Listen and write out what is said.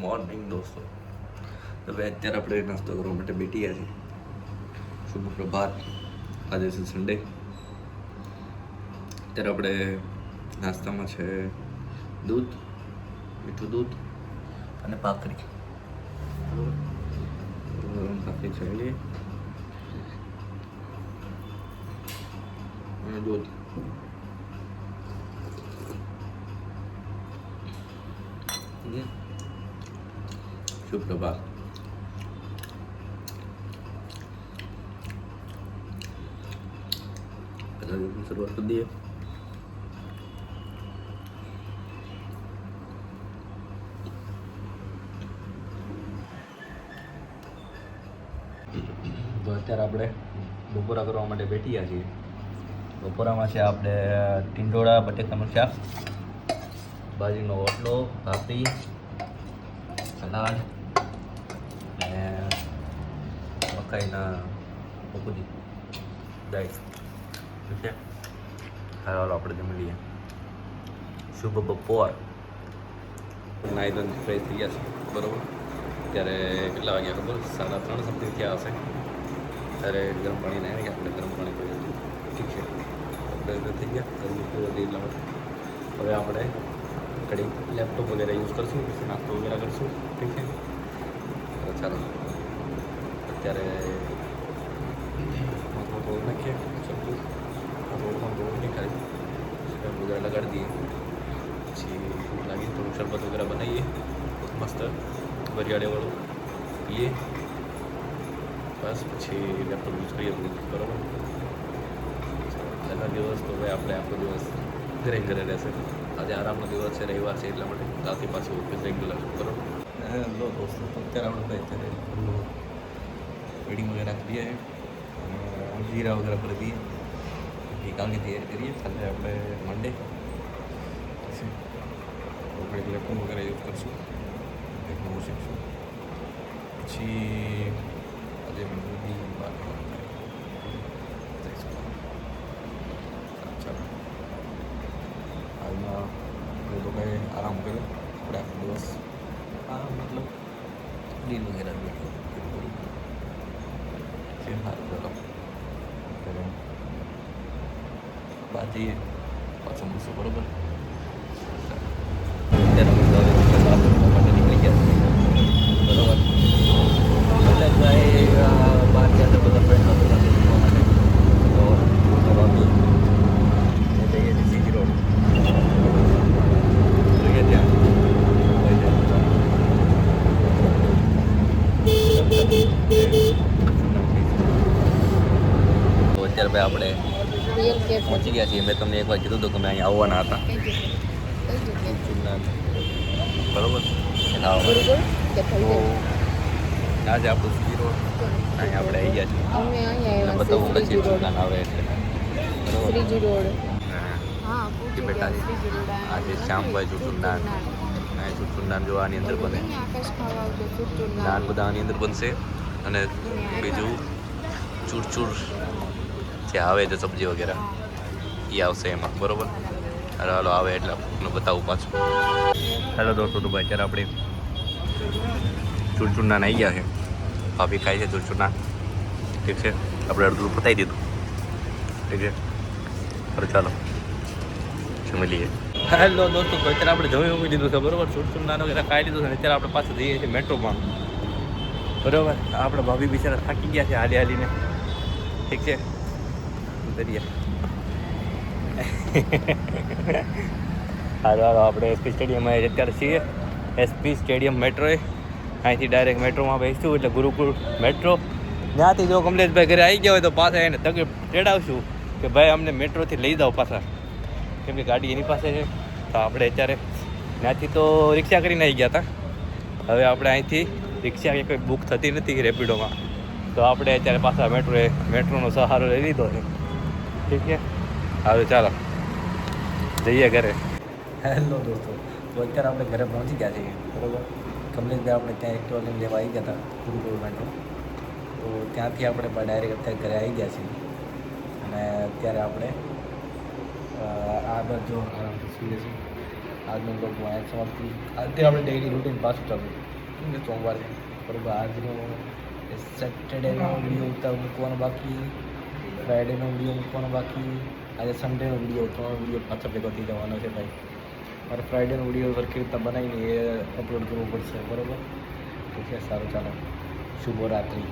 Morning દોસ્તો. હવે અત્યારે આપણે નાસ્તો કરવા માટે બેઠી ગયા છીએ. શુભ પ્રભાત. આજે છે સન્ડે. અત્યારે આપણે નાસ્તામાં છે દૂધ, મીઠું દૂધ અને ભાખરી. ભાખરી ખાઈ લઈએ અને દૂધ. શુભ પ્રભાત. શરૂઆત કરી દઈએ. તો અત્યારે આપણે બપોરા કરવા માટે બેઠી ગયા છીએ. બપોરામાં છે આપણે ટીંડોળા બટેકાનું શાક, બાજરીનો રોટલો, ભાખરી, સલાડ અને મકાઈના પકોડી દાળ. ઠીક છે. હાલો આપણે જમી લઈએ. શુભ બપોર. નાઈ ધોઈને ફ્રેશ થઈ ગયા છે બરાબર. ત્યારે કેટલા વાગ્યા ખબર? 3:30 સમથિંગ થયા હશે. ત્યારે ગરમ પાણી નાઈ ગયા. આપણે ગરમ પાણી પીવું હતું. ઠીક છે. આપણે થઈ ગયા ગરમી પીવું હતી એટલા માટે. હવે આપણે ઘડી લેપટોપ વગેરે યુઝ કરશું, પછી નાસ્તો વગેરે કરશું. ઠીક છે. ચાલો અત્યારે માથું ધોઈ નાખીએ. સમજું રોડમાં ધોઈ નહીં ખાલી વગેરે લગાડી દઈએ. પછી ભૂખ લાગી થોડું શરબત વગેરે બનાવીએ મસ્ત વરિયાળીવાળું પીએ. બસ પછી લેપટોપ યુઝ કરીએ બરાબર. પહેલા દિવસ તો ભાઈ આપણે આખો દિવસ ઘરે ઘરે રહેશે. આજે આરામનો દિવસ છે, રવિવાર છે એટલા માટે. રાતે પાછું ઓફિસ રેગ્યુલર બરાબર. લો દોસ્તો અત્યારે આપણે ભાઈ અત્યારે વેડિંગ વગેરે કરીએ અને જીરા વગેરે કરી દઈએ. કાલની તૈયારી કરીએ. કાલે આપણે મંડે પછી આપણે લેપટોપ વગેરે યુઝ કરશું, એક નવું શીખશું. પછી આજે મૂવી વાત ચાલો હાલમાં એ લોકોએ આરામ કર્યો. આપણે આખો દિવસ મતલબ ડીલ વગેરે બેઠો સારું ચાલો બહાર જઈએ પાછું મળશું બરાબર. માટે નીકળી ગયા બરાબર. એટલે ભાઈ બહાર ગયા હતા બધા ફ્રેન્ડ સાથે માટે તો જઈએ છીએ સીજી રોડ. જોઈએ ત્યાં તો અત્યારે ભાઈ આપણે પહોંચી ગયા છીએ. મેં તમને એકવાર કીધું હતું કે મેં અહીંયા આવવાના હતા બરોબર. આજે આપણું સીજી રોડ અહીંયા આપણે આવી ગયા છીએ. બતાવું પછી ચુનાન આવે એટલે બરોબર. બેટા આજે શ્યામભાઈ ચુટુંડાન ચુટુંડાન જો આની અંદર બને નાન બધા આની અંદર બનશે. અને બીજું ચૂરચૂર જે આવે છે સબ્જી વગેરે એ આવશે એમાં બરાબર. અરે હાલો આવે એટલે હું બતાવું પાછું. હેલો દોસ્તો તો ભાઈ અત્યારે આપણે ચૂરચૂરના આવી ગયા છે. ભાભી ખાય છે ચૂરચૂરના. ઠીક છે. આપણે અડધું પતાવી દીધું. ઠીક છે. અરે ચાલો જમી લઈએ. હેલો દોસ્તો તો અત્યારે આપણે જમી મૂકી દીધું છે બરાબર. ચૂરચૂરના વગેરે ખાઈ લીધું છે. અત્યારે આપણે પાછળ જઈએ છીએ મેટ્રોમાં બરાબર. આપણે ભાભી બિચારા થાકી ગયા છે હાલી હાલીને. ઠીક છે. હાલો હાલો આપણે એસપી સ્ટેડિયમમાં અત્યારે છીએ. એસપી સ્ટેડિયમ મેટ્રો અહીંથી ડાયરેક્ટ મેટ્રોમાં બેસીશું એટલે ગુરુકુળ મેટ્રો. ત્યાંથી જો કમલેશભાઈ ઘરે આવી ગયા હોય તો પાછા એને તકલીફ તેડાવશું કે ભાઈ અમને મેટ્રોથી લઈ જાઓ પાછા, કેમ કે ગાડી એની પાસે છે. તો આપણે અત્યારે ત્યાંથી તો રિક્ષા કરીને આવી ગયા હતા. હવે આપણે અહીંથી રિક્ષા કંઈ બુક થતી નથી રેપિડોમાં. તો આપણે અત્યારે પાછા મેટ્રોનો સહારો લઈ લીધો છે. ઠીક છે. હવે ચાલો જઈએ ઘરે. હેલો દોસ્તો તો અત્યારે આપણે ઘરે પહોંચી ગયા છીએ બરાબર. કમલેશભાઈ આપણે ત્યાં એક્ટિવા લઈને લેવા આવી ગયા હતા ગુરુકુળ મેટ્રો. તો ત્યાંથી આપણે ડાયરેક્ટ અત્યારે ઘરે આવી ગયા છીએ. અને અત્યારે આપણે આગળ જો આરામથી સુઈએ છીએ આજનો બ્લોગ અહીંયા સમાપ્તિ. અત્યારે આપણે ડેઇલી રૂટીન પાછું ચાલુ કે સોમવારે બરાબર. આજનો સેટરડેનો વિડીયો મૂકવાનો બાકી, ફ્રાઈડેનો વિડીયો મૂકવાનો બાકી, આજે સન્ડેનો વિડીયો 3 વિડીયો પાછા ભેગો થઈ જવાનો છે ભાઈ. મારે ફ્રાઈડેનો વિડીયો સરખી રીતના બનાવીને એ અપલોડ કરવો પડશે બરાબર. તો છે સારું, ચાલો શુભરાત્રિ.